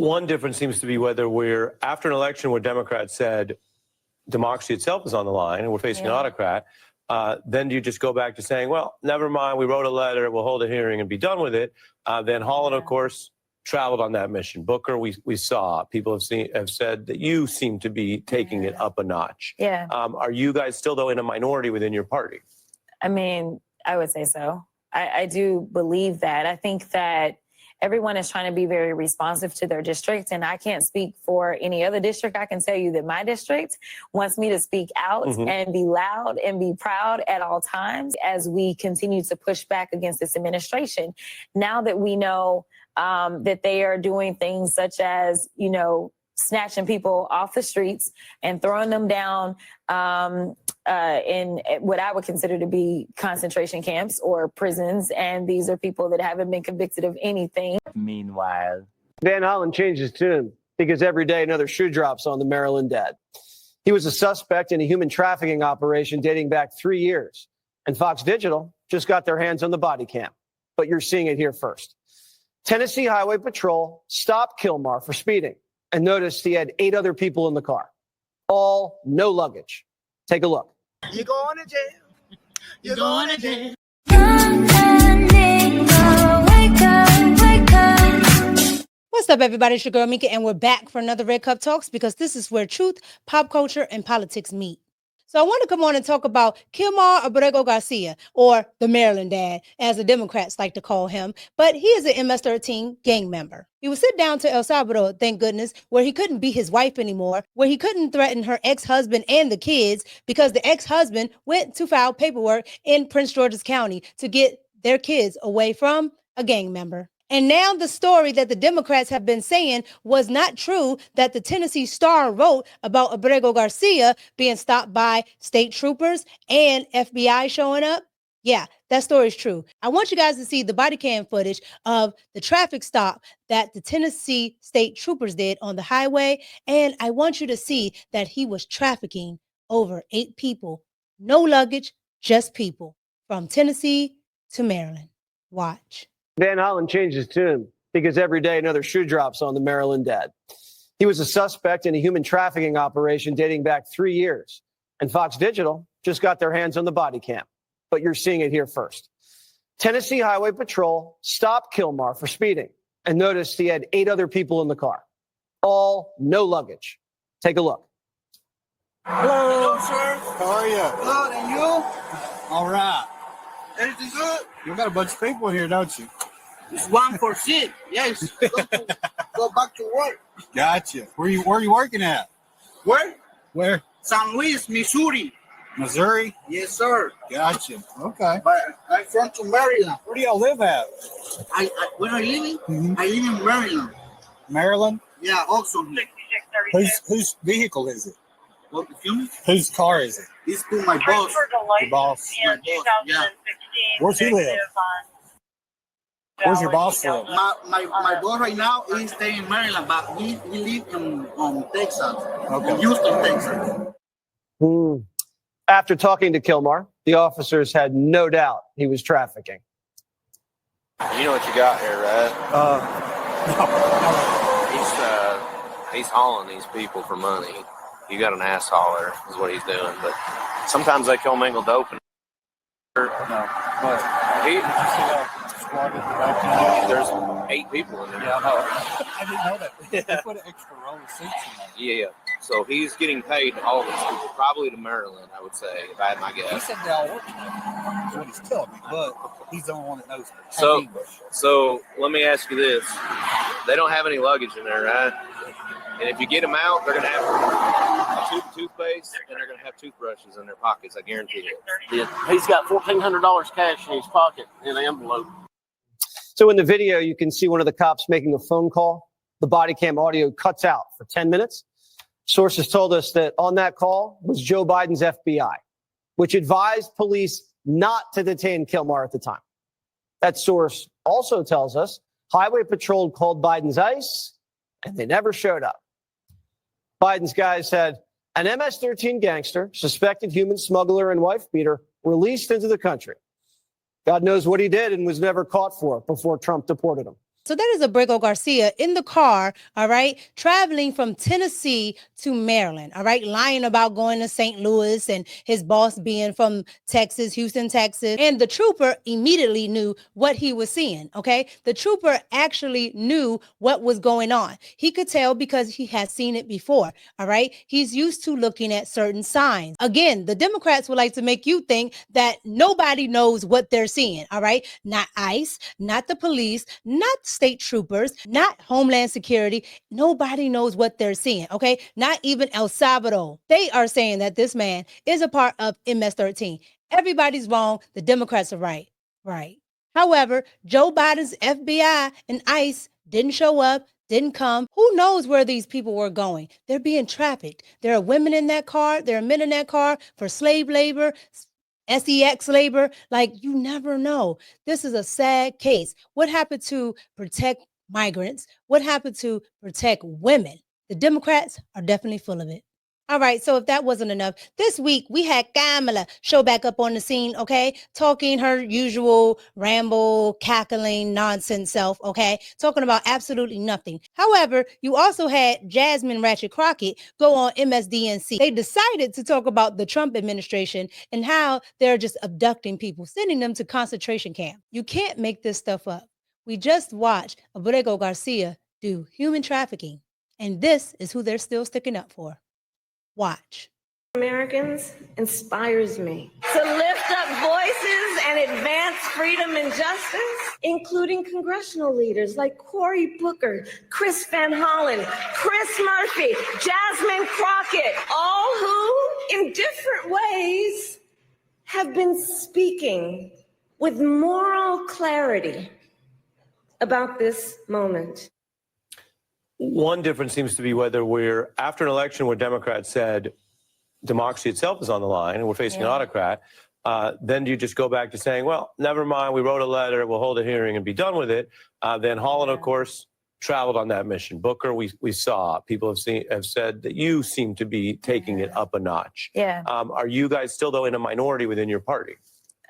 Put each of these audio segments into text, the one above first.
One difference seems to be whether we're after an election where Democrats said democracy itself is on the line and we're facing an autocrat, then do you just go back to saying, well, never mind, we wrote a letter, we'll hold a hearing and be done with it. Then Holland, of course, traveled on that mission. Booker, we saw. People have said that you seem to be taking it up a notch. Yeah. Are you guys still, though, in a minority within your party? I mean, I would say so. I do believe that. I think that everyone is trying to be very responsive to their district, and I can't speak for any other district. I can tell you that my district wants me to speak out and be loud and be proud at all times as we continue to push back against this administration. Now that we know that they are doing things such as, snatching people off the streets and throwing them down in what I would consider to be concentration camps or prisons. And these are people that haven't been convicted of anything. Meanwhile, Van Hollen changed his tune because every day another shoe drops on the Maryland dad. He was a suspect in a human trafficking operation dating back 3 years. And Fox Digital just got their hands on the body cam. But you're seeing it here first. Tennessee Highway Patrol stopped Kilmar for speeding and noticed he had 8 other people in the car. All no luggage. Take a look. You're going to jail. You're going to jail. What's up, everybody? It's your girl Mika, and we're back for another Red Cup Talks because this is where truth, pop culture, and politics meet. So I want to come on and talk about Kilmar Abrego Garcia, or the Maryland Dad, as the Democrats like to call him. But he is an MS-13 gang member. He was sent down to El Salvador, thank goodness, where he couldn't be his wife anymore, where he couldn't threaten her ex-husband and the kids because the ex-husband went to file paperwork in Prince George's County to get their kids away from a gang member. And now the story that the Democrats have been saying was not true, that the Tennessee Star wrote about Abrego Garcia being stopped by state troopers and FBI showing up. Yeah, that story is true. I want you guys to see the body cam footage of the traffic stop that the Tennessee state troopers did on the highway. And I want you to see that he was trafficking over 8 people. No luggage, just people, from Tennessee to Maryland. Watch. Van Hollen changed his tune because every day another shoe drops on the Maryland dad. He was a suspect in a human trafficking operation dating back 3 years. And Fox Digital just got their hands on the body cam. But you're seeing it here first. Tennessee Highway Patrol stopped Kilmar for speeding and noticed he had 8 other people in the car. All no luggage. Take a look. Hello, sir. How are you? Good, and you? All right. Everything good? You got a bunch of people here, don't you? It's 1 for shit. Yes. Go back to work. Gotcha. Where you working at? Where? Where? San Luis, Missouri. Missouri? Yes, sir. Gotcha. Okay. But I'm from to Maryland. Where do y'all live at? Where I living? I live in Maryland. Maryland? Yeah, also. Whose vehicle is it? What, excuse me? Whose car is it? It's to my boss. Your boss. My boss, yeah. Where's he live? Where's your boss live? My boss right now is staying in Maryland, but we live in Texas. Okay. In Houston, Texas. After talking to Kilmar, the officers had no doubt he was trafficking. You know what you got here, right? He's hauling these people for money. You got an ass hauler is what he's doing, but sometimes they commingle dope. No, but there's 8 people in there. Yeah, no, I didn't know that. They put an extra row of seats in there. Yeah. So he's getting paid to haul these people, probably to Maryland, I would say, if I had my guess. He said they all work together. That's what he's telling me, but he's the only one that knows. So let me ask you this. They don't have any luggage in there, right? And if you get them out, they're going to have a tube of toothpaste and they're going to have toothbrushes in their pockets, I guarantee it. Yeah. He's got $1,400 cash in his pocket in an envelope. So in the video, you can see one of the cops making a phone call. The body cam audio cuts out for 10 minutes. Sources told us that on that call was Joe Biden's FBI, which advised police not to detain Kilmar at the time. That source also tells us Highway Patrol called Biden's ICE, and they never showed up. Biden's guys said an MS-13 gangster, suspected human smuggler and wife beater, released into the country. God knows what he did and was never caught for before Trump deported him. So that is Abrego Garcia in the car, all right, traveling from Tennessee to Maryland, all right, lying about going to St. Louis and his boss being from Texas, Houston, Texas. And the trooper immediately knew what he was seeing, okay? The trooper actually knew what was going on. He could tell because he has seen it before, all right? He's used to looking at certain signs. Again, the Democrats would like to make you think that nobody knows what they're seeing, all right? Not ICE, not the police, not state troopers, not Homeland Security. Nobody knows what they're seeing, okay? Not even El Salvador. They are saying that this man is a part of MS-13. Everybody's wrong. The Democrats are right. Right. However, Joe Biden's FBI and ICE didn't show up, didn't come. Who knows where these people were going? They're being trafficked. There are women in that car. There are men in that car for slave labor, sex labor. Like, you never know. This is a sad case. What happened to protect migrants? What happened to protect women? The Democrats are definitely full of it. All right, so if that wasn't enough, this week we had Kamala show back up on the scene, okay? Talking her usual ramble, cackling, nonsense self, okay? Talking about absolutely nothing. However, you also had Jasmine Ratchet Crockett go on MSDNC. They decided to talk about the Trump administration and how they're just abducting people, sending them to concentration camp. You can't make this stuff up. We just watched Abrego Garcia do human trafficking, and this is who they're still sticking up for. Watch. Americans inspires me to lift up voices and advance freedom and justice, including congressional leaders like Cory Booker, Chris Van Hollen, Chris Murphy, Jasmine Crockett, all who, in different ways, have been speaking with moral clarity about this moment. One difference seems to be whether we're after an election where Democrats said democracy itself is on the line and we're facing an autocrat, then do you just go back to saying, well, never mind, we wrote a letter, we'll hold a hearing and be done with it. Then Holland, of course, traveled on that mission. Booker, we saw. People have said that you seem to be taking it up a notch. Yeah. Are you guys still, though, in a minority within your party?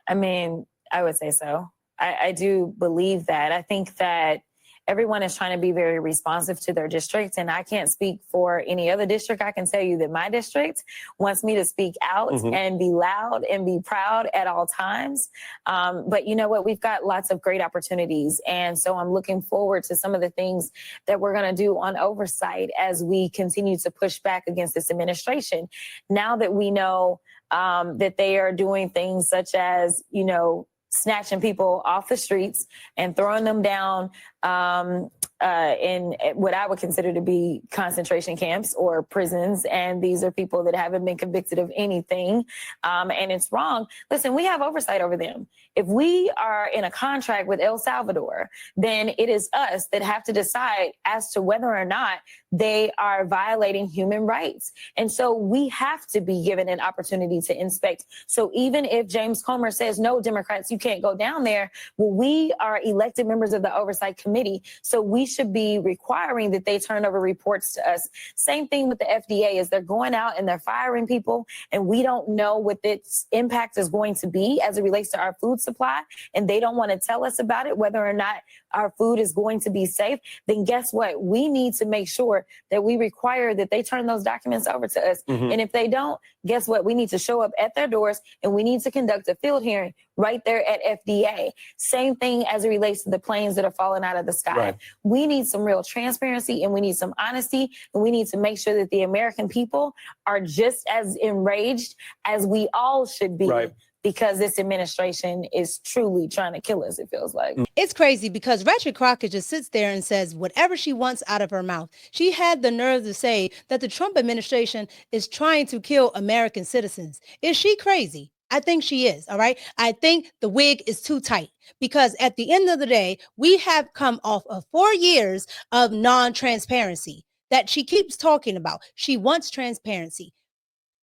I mean, I would say so. I do believe that. I think that everyone is trying to be very responsive to their districts, and I can't speak for any other district. I can tell you that my district wants me to speak out and be loud and be proud at all times. But you know what? We've got lots of great opportunities, and so I'm looking forward to some of the things that we're going to do on oversight as we continue to push back against this administration. Now that we know that they are doing things such as, you know, snatching people off the streets and throwing them down in what I would consider to be concentration camps or prisons. And these are people that haven't been convicted of anything. And it's wrong. Listen, we have oversight over them. If we are in a contract with El Salvador, then it is us that have to decide as to whether or not they are violating human rights. And so we have to be given an opportunity to inspect. So even if James Comer says, no, Democrats, you can't go down there, well, we are elected members of the Oversight Committee. So we should be requiring that they turn over reports to us. Same thing with the FDA is they're going out and they're firing people, and we don't know what its impact is going to be as it relates to our food supply. And they don't want to tell us about it, whether or not our food is going to be safe. Then guess what? We need to make sure that we require that they turn those documents over to us. And if they don't, guess what? We need to show up at their doors and we need to conduct a field hearing right there at FDA. Same thing as it relates to the planes that are falling out of the sky. Right. We need some real transparency and we need some honesty, and we need to make sure that the American people are just as enraged as we all should be. Right. Because this administration is truly trying to kill us, it feels like. It's crazy because Ratchet Crockett just sits there and says whatever she wants out of her mouth. She had the nerve to say that the Trump administration is trying to kill American citizens. Is she crazy? I think she is, all right? I think the wig is too tight because at the end of the day, we have come off of 4 years of non-transparency that she keeps talking about. She wants transparency.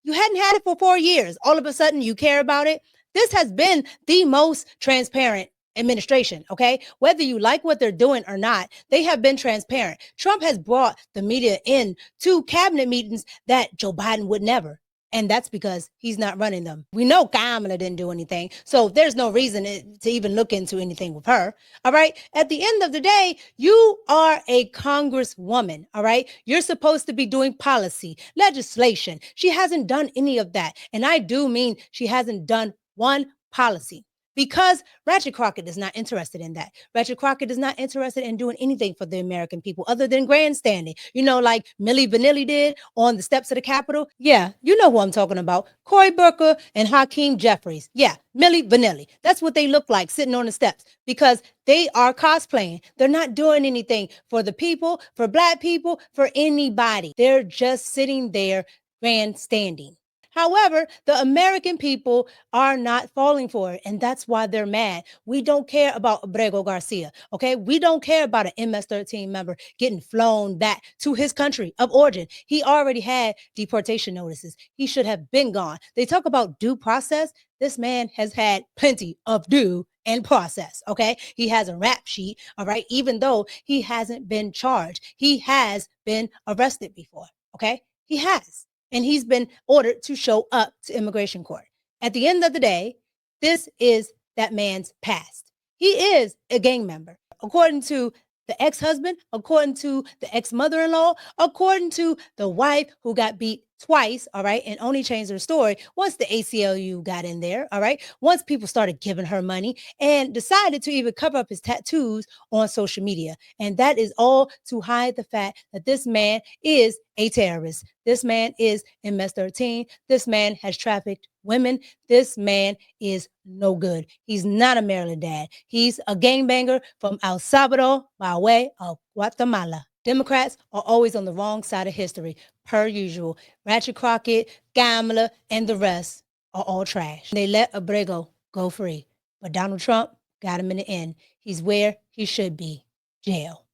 You hadn't had it for 4 years. All of a sudden, you care about it. This has been the most transparent administration, okay? Whether you like what they're doing or not, they have been transparent. Trump has brought the media in to cabinet meetings that Joe Biden would never. And that's because he's not running them. We know Kamala didn't do anything. So there's no reason to even look into anything with her. All right. At the end of the day, you are a congresswoman. All right. You're supposed to be doing policy, legislation. She hasn't done any of that. And I do mean she hasn't done one policy. Because Ratchet Crockett is not interested in that. Ratchet Crockett is not interested in doing anything for the American people other than grandstanding. You know, like Millie Vanilli did on the steps of the Capitol. Yeah, you know who I'm talking about. Cory Booker and Hakeem Jeffries. Yeah, Millie Vanilli. That's what they look like sitting on the steps because they are cosplaying. They're not doing anything for the people, for Black people, for anybody. They're just sitting there grandstanding. However, the American people are not falling for it, and that's why they're mad. We don't care about Abrego Garcia, okay? We don't care about an MS-13 member getting flown back to his country of origin. He already had deportation notices. He should have been gone. They talk about due process. This man has had plenty of due and process, okay? He has a rap sheet, all right? Even though he hasn't been charged. He has been arrested before, okay? He has. And he's been ordered to show up to immigration court. At the end of the day, this is that man's past. He is a gang member. According to the ex-husband, according to the ex-mother-in-law, according to the wife who got beat twice, all right, and only changed her story once the ACLU got in there, all right, once people started giving her money and decided to even cover up his tattoos on social media. And that is all to hide the fact that this man is a terrorist. This man is MS-13. This man has trafficked women. This man is no good. He's not a Maryland dad. He's a gangbanger from El Salvador by way of Guatemala. Democrats are always on the wrong side of history, per usual. Ratchet Crockett, Kamala, and the rest are all trash. They let Abrego go free. But Donald Trump got him in the end. He's where he should be, jail.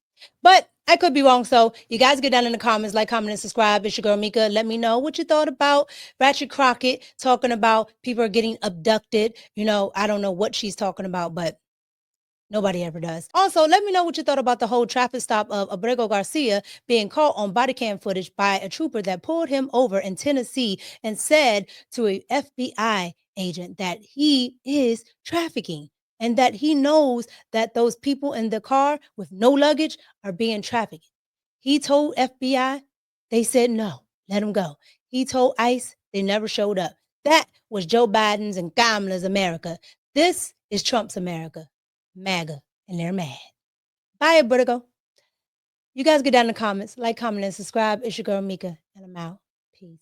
But I could be wrong. So you guys get down in the comments, like, comment, and subscribe. It's your girl, Mika. Let me know what you thought about Ratchet Crockett talking about people are getting abducted. You know, I don't know what she's talking about, but nobody ever does. Also, let me know what you thought about the whole traffic stop of Abrego Garcia being caught on body cam footage by a trooper that pulled him over in Tennessee and said to a FBI agent that he is trafficking. And that he knows that those people in the car with no luggage are being trafficked. He told FBI, they said no, let him go. He told ICE, they never showed up. That was Joe Biden's and Kamala's America. This is Trump's America, MAGA, and they're mad. Bye, Abrego. You guys get down in the comments, like, comment, and subscribe. It's your girl, Mika, and I'm out. Peace.